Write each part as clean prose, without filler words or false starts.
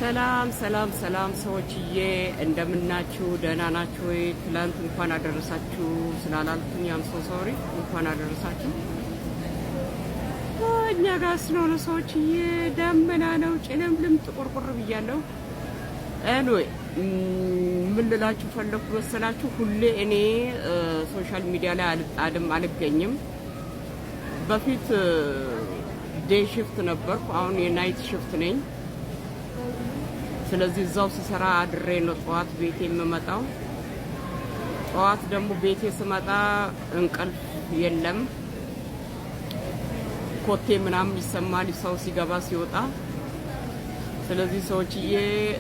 ሰላም ሰላም ሰላም ሰዎችዬ እንደምናችሁ ደህና ናችሁ ወይ? ትላንት እንኳን አደረሳችሁ ስላላልኩኝ አም ሶ ሶሪ። እንኳን አደረሳችሁ። እኛ ጋር ስለሆነ ሰዎችዬ ደመና ነው፣ ጭልምልም ጥቁርቁር ብያለሁ። ኤኒዌይ ምን ልላችሁ ፈለኩ መሰላችሁ? ሁሌ እኔ ሶሻል ሚዲያ ላይ አልገኝም። በፊት ዴይ ሽፍት ነበርኩ፣ አሁን የናይት ሽፍት ነኝ። ስለዚህ እዛው ስሰራ አድሬ ነው ጠዋት ቤቴ የምመጣው። ጠዋት ደግሞ ቤቴ ስመጣ እንቅልፍ የለም፣ ኮቴ ምናምን ይሰማል ሰው ሲገባ ሲወጣ። ስለዚህ ሰዎችዬ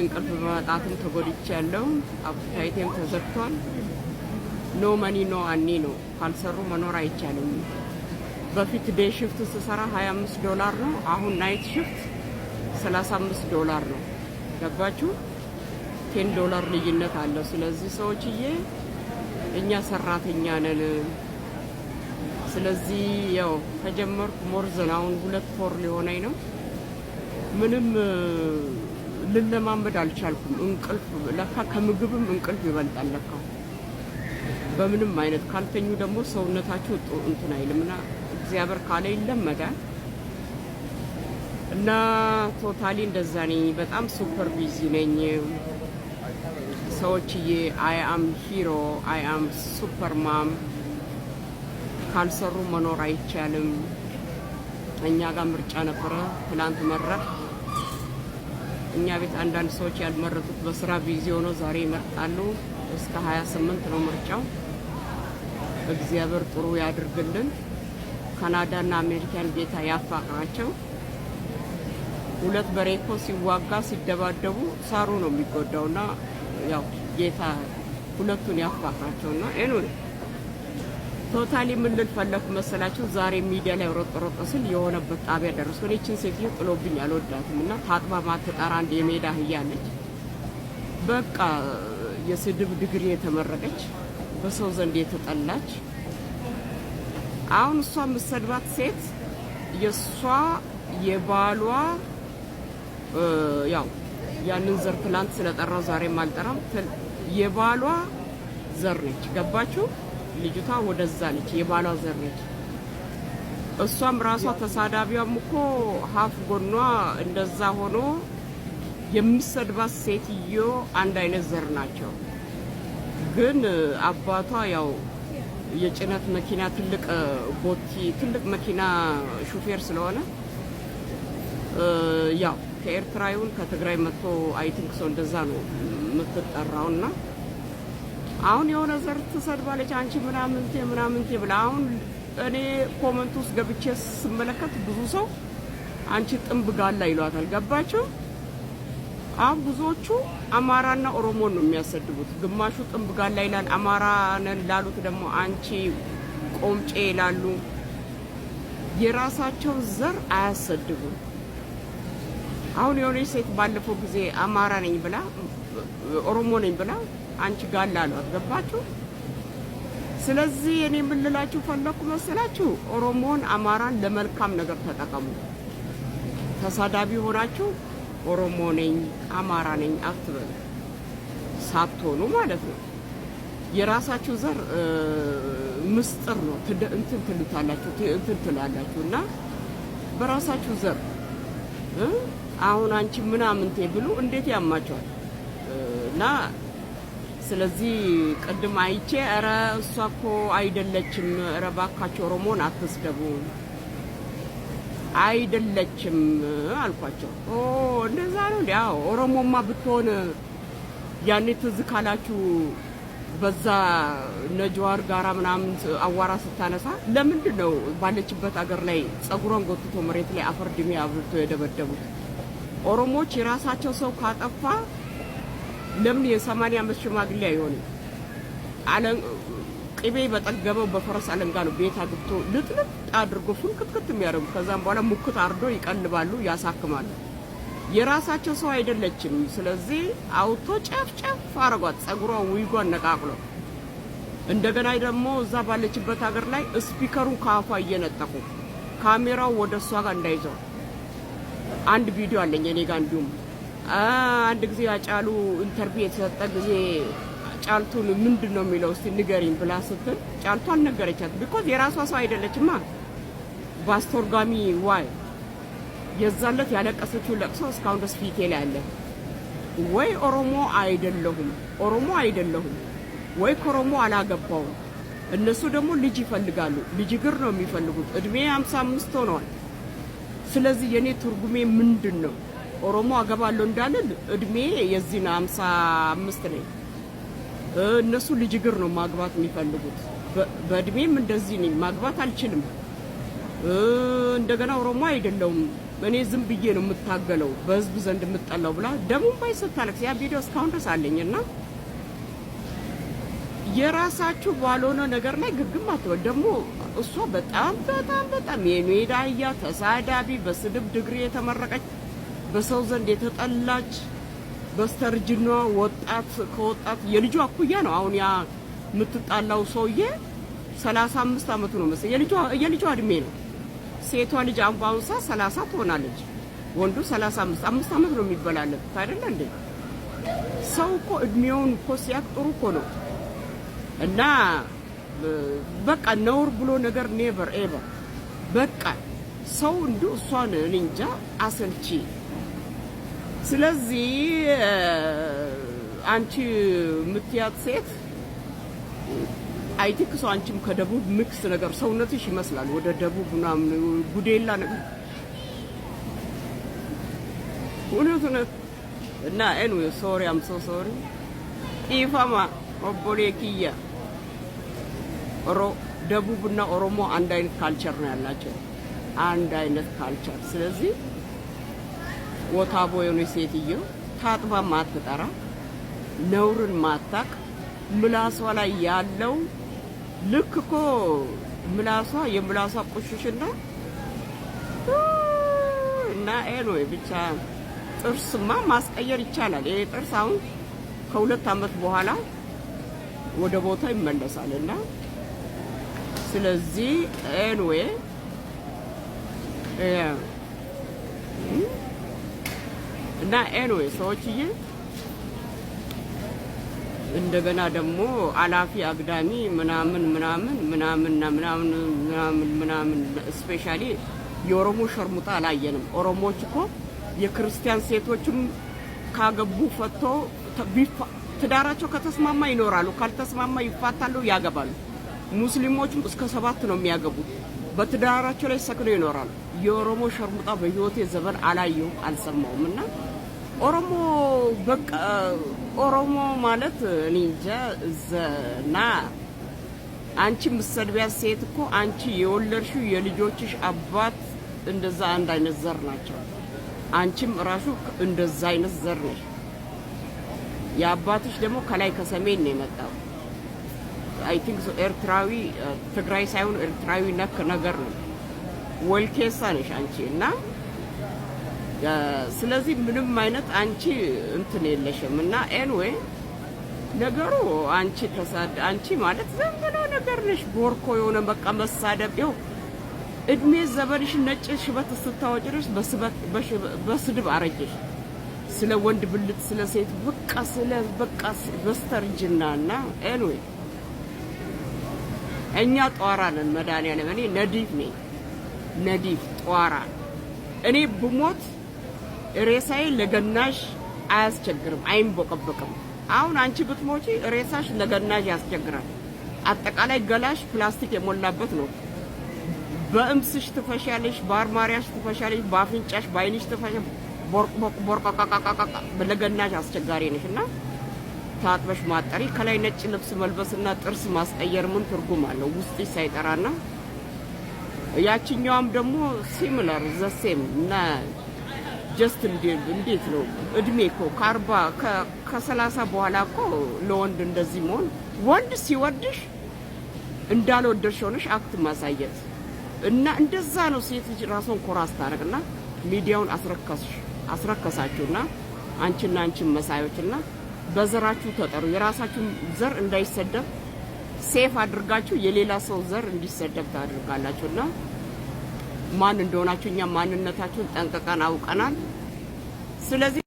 እንቅልፍ በመጣትም ተጎድቻለሁ፣ አፕታይቴም ተዘግቷል። ኖ መኒ ኖ አኒ ነው፣ ካልሰሩ መኖር አይቻልም። በፊት ዴይ ሽፍት ስሰራ $25 ነው፣ አሁን ናይት ሽፍት $35 ነው። ገባችሁ? $10 ልዩነት አለው። ስለዚህ ሰዎችዬ እኛ ሰራተኛ ነን። ስለዚህ ያው ተጀመርኩ ሞርዘን አሁን 2 ወር ሊሆነኝ ነው። ምንም ልለማመድ አልቻልኩም። እንቅልፍ ለካ ከምግብም እንቅልፍ ይበልጣል ለካ። በምንም አይነት ካልተኙ ደግሞ ሰውነታችሁ እንትን አይልምና እግዚአብሔር ካለ ይለመዳል። እና ቶታሊ እንደዛ ነኝ። በጣም ሱፐር ቢዚ ነኝ ሰዎችዬ። አይ አም ሂሮ፣ አይ አም ሱፐር ማም። ካልሰሩ መኖር አይቻልም። እኛ ጋር ምርጫ ነበረ፣ ትላንት መረጥ። እኛ ቤት አንዳንድ ሰዎች ያልመረጡት በስራ ቢዚ ሆኖ ዛሬ ይመርጣሉ። እስከ 28 ነው ምርጫው። እግዚአብሔር ጥሩ ያድርግልን። ካናዳና አሜሪካን ጌታ ያፋቅራቸው። 2 በሬ እኮ ሲዋጋ ሲደባደቡ ሳሩ ነው የሚጎዳውና ያው ጌታ ሁለቱን ያፋቅራቸውና ኤኒዌይ ቶታሊ ምን ልል ፈለኩ መሰላችሁ? ዛሬ ሚዲያ ላይ ሮጥ ስል የሆነበት ጣቢያ ደረስኩ። እቺን ሴትዮ ጥሎብኝ አልወዳትም እና ታጥባ ማትጠራ አንድ የሜዳ አህያ አለች። በቃ የስድብ ዲግሪ የተመረቀች በሰው ዘንድ የተጠላች። አሁን እሷ የምትሰድባት ሴት የሷ የባሏ ያው ያንን ዘር ትላንት ስለጠራው ዛሬም አልጠራም። የባሏ ዘር ነች። ገባችሁ? ልጅቷ ወደዛ ነች፣ የባሏ ዘር ነች። እሷም ራሷ ተሳዳቢዋም እኮ ሀፍ ጎኗ እንደዛ ሆኖ የምትሰድባት ሴትዮ አንድ አይነት ዘር ናቸው። ግን አባቷ ያው የጭነት መኪና ትልቅ ቦቲ ትልቅ መኪና ሹፌር ስለሆነ ያው ከኤርትራዩን ከትግራይ መጥቶ አይ ቲንክ ሰው እንደዛ ነው የምትጠራውና አሁን የሆነ ዘር ትሰድባለች። አንቺ ምናምንቴ ብላ አሁን እኔ ኮመንት ውስጥ ገብቼ ስመለከት ብዙ ሰው አንቺ ጥንብ ጋላ ይሏታል። ገባችሁ? አሁን ብዙዎቹ አማራና ኦሮሞን ነው የሚያሰድቡት። ግማሹ ጥንብ ጋላ ይላል፣ አማራ ነን ላሉት ደግሞ አንቺ ቆምጬ ይላሉ። የራሳቸው ዘር አያሰድቡም። አሁን የሆነች ሴት ባለፈው ጊዜ አማራ ነኝ ብላ ኦሮሞ ነኝ ብላ አንቺ ጋላ አሏት። ገባችሁ? ስለዚህ እኔ ምን ልላችሁ ፈለኩ መሰላችሁ? ኦሮሞን አማራን ለመልካም ነገር ተጠቀሙ። ተሳዳቢ ሆናችሁ ኦሮሞ ነኝ አማራ ነኝ አትበሉ፣ ሳትሆኑ ማለት ነው። የራሳችሁ ዘር ምስጢር ነው። እንትን ትላላችሁ እና በራሳችሁ ዘር አሁን አንቺ ምናምንቴ ብሉ እንዴት ያማቸዋል? እና ስለዚህ ቅድም አይቼ ኧረ እሷ እኮ አይደለችም፣ ኧረ እባካችሁ ኦሮሞን አትስደቡ፣ አይደለችም አልኳቸው። እንደዛ ነው እንዴ? አዎ ኦሮሞማ ብትሆን ያኔ ትዝ ካላችሁ በዛ ነጅዋር ጋራ ምናምን አዋራ ስታነሳ ለምንድን ነው ባለችበት አገር ላይ ጸጉሯን ጎትቶ መሬት ላይ አፈር ድሜ አብልቶ የደበደቡት? ኦሮሞች የራሳቸው ሰው ካጠፋ ለምን የ80 ዓመት ሽማግሌ አይሆንም? ቅቤ በጠገበው በፈረስ አለንጋ ነው ቤት አግብቶ ልጥልጥ አድርጎ ፍንክትክት የሚያደርጉ። ከዛም በኋላ ሙክት አርዶ ይቀልባሉ፣ ያሳክማሉ። የራሳቸው ሰው አይደለችም። ስለዚህ አውቶ ጨፍጨፍ አረጓት፣ ጸጉሯ ዊጓን ነቃቅሎ። እንደገና ደግሞ እዛ ባለችበት ሀገር ላይ ስፒከሩን ካፏ እየነጠቁ ካሜራው ወደ እሷ ጋር እንዳይዘው አንድ ቪዲዮ አለኝ እኔ ጋር እንዲሁም አንድ ጊዜ አጫሉ ኢንተርቪው የተሰጠ ጊዜ ጫልቱን ምንድነው የሚለው እስቲ ንገሪኝ ብላ ስትል ጫልቱ አልነገረቻት። ቢኮዝ የራሷ ሰው አይደለችማ። በአስተርጓሚ ዋይ የዛለት ያለቀሰችው ለቅሶ እስካሁን ድረስ ፊቴ ላይ አለ። ወይ ኦሮሞ አይደለሁም ወይ ከኦሮሞ አላገባውም። እነሱ ደግሞ ልጅ ይፈልጋሉ። ልጅ ግር ነው የሚፈልጉት። እድሜ 55 ሆኗል። ስለዚህ የኔ ትርጉሜ ምንድነው? ኦሮሞ አገባለሁ እንዳልል እድሜ የዚህና 55 ነኝ። እነሱ ልጅ ግር ነው ማግባት የሚፈልጉት። በእድሜም እንደዚህ ነኝ፣ ማግባት አልችልም። እንደገና ኦሮሞ አይደለሁም እኔ ዝም ብዬ ነው የምታገለው በህዝብ ዘንድ የምጠላው ብላ ደሙን ባይሰጣለክ ያ ቪዲዮ እስካሁን ድረስ አለኝና የራሳችሁ ባልሆነ ነገር ላይ ግግም አትበል። ደግሞ እሷ በጣም የሜዳያ ተሳዳቢ፣ በስድብ ድግሪ የተመረቀች፣ በሰው ዘንድ የተጠላች፣ በስተርጅኗ ከወጣት የልጇ አኩያ ነው። አሁን ያ የምትጣላው ሰውዬ 35 አመቱ ነው መሰለኝ። የልጇ እድሜ ነው። ሴቷ ልጅ በአሁኑ ሰዓት 30 ትሆናለች። ወንዱ 35 አመት ነው የሚበላለት አይደል እንዴ? ሰው እኮ እድሜውን እኮ ሲያቅ ጥሩ እኮ ነው። እና በቃ ነውር ብሎ ነገር ኔቨር ኤቨር። በቃ ሰው እንዲሁ እሷን እንጃ አሰልቺ። ስለዚህ አንቺ የምትያት ሴት አይቲክ ሰው አንቺም ከደቡብ ሚክስ ነገር ሰውነትሽ ይመስላል ወደ ደቡብ ምናምን ጉዴላ ነገር እውነት እና anyway sorry I'm so sorry ኢፋማ ኦቦሌኪያ ደቡብና ኦሮሞ አንድ አይነት ካልቸር ነው ያላቸው፣ አንድ አይነት ካልቸር። ስለዚህ ወታቦ የሆነ ሴትዮ ታጥባ ማትጠራ ነውርን ማታቅ ምላሷ ላይ ያለው ልክ እኮ የምላሷ ቁሽሽና እና ኤሎይ ብቻ ጥርስማ ማስቀየር ይቻላል። ይሄ ጥርስ አሁን ከ2 አመት በኋላ ወደ ቦታ ይመለሳልና ስለዚህ ኤሎይ እና ኤሎይ ሰዎችዬ እንደገና ደግሞ አላፊ አግዳሚ ምናምን ስፔሻሊ የኦሮሞ ሸርሙጣ አላየንም። ኦሮሞዎች እኮ የክርስቲያን ሴቶችም ካገቡ ፈቶ ትዳራቸው ከተስማማ ይኖራሉ፣ ካልተስማማ ይፋታሉ፣ ያገባሉ። ሙስሊሞችም እስከ 7 ነው የሚያገቡት፣ በትዳራቸው ላይ ሰክነው ይኖራሉ። የኦሮሞ ሸርሙጣ በህይወቴ ዘመን አላየሁም፣ አልሰማሁም። እና ኦሮሞ በቃ ኦሮሞ ማለት እኔ እንጃ ዘና አንቺ ምሰድቢያ ሴት እኮ አንቺ የወለድሽው የልጆችሽ አባት እንደዛ አንድ አይነት ዘር ናቸው። አንቺም ራሱ እንደዛ አይነት ዘር ነሽ። የአባትሽ ደግሞ ከላይ ከሰሜን ነው የመጣው። አይ ቲንክ ኤርትራዊ ትግራይ ሳይሆን ኤርትራዊ ነክ ነገር ነው። ወልኬሳ ነሽ አንቺ እና ስለዚህ ምንም አይነት አንቺ እንትን የለሽም። እና ኤንዌይ ነገሩ አንቺ ማለት ዝም ብሎ ነገር ነሽ። ቦርኮ የሆነ በቃ መሳደብ ይኸው እድሜ ዘመንሽ ነጭ ሽበት ስታወጭሽ በስድብ አረጀሽ። ስለ ወንድ ብልት ስለ ሴት በቃ በስተርጅናና ኤንዌይ እኛ ጧራ ነን። መድኃኒዓለም እኔ ነዲፍ ነኝ። ነዲፍ ጧራ እኔ ብሞት ሬሳዬ ለገናሽ አያስቸግርም፣ አይንቦቀበቅም። አሁን አንቺ ብትሞቺ ሬሳሽ ለገናሽ ያስቸግራል። አጠቃላይ ገላሽ ፕላስቲክ የሞላበት ነው። በእምስሽ ትፈሻለሽ፣ በአርማሪያሽ ትፈሻለሽ፣ በአፍንጫሽ በአይንሽ ትፈሻለሽ። ቦርቆቃቃቃቃ ለገናሽ አስቸጋሪ ነሽና ታጥበሽ ማጠሪ። ከላይ ነጭ ልብስ መልበስና ጥርስ ማስቀየር ምን ትርጉም አለው ውስጥሽ ሳይጠራና? ያቺኛውም ደግሞ ሲሚላር ዘሴም እና ጀስት እንዴት ነው እድሜ እኮ ከ30 በኋላ እኮ ለወንድ እንደዚህ መሆን፣ ወንድ ሲወድሽ እንዳልወደድሽ ሆነሽ አክት ማሳየት እና እንደዛ ነው ሴት ልጅ ራሷን ኮራ አስታረቅና ሚዲያውን አስረከሳችሁና አንቺና አንቺን መሳዮችና በዘራችሁ ተጠሩ። የራሳችሁ ዘር እንዳይሰደብ ሴፍ አድርጋችሁ የሌላ ሰው ዘር እንዲሰደብ ታድርጋላችሁና ማን እንደሆናችሁ እኛ ማንነታችሁን ጠንቅቀን አውቀናል። ስለዚህ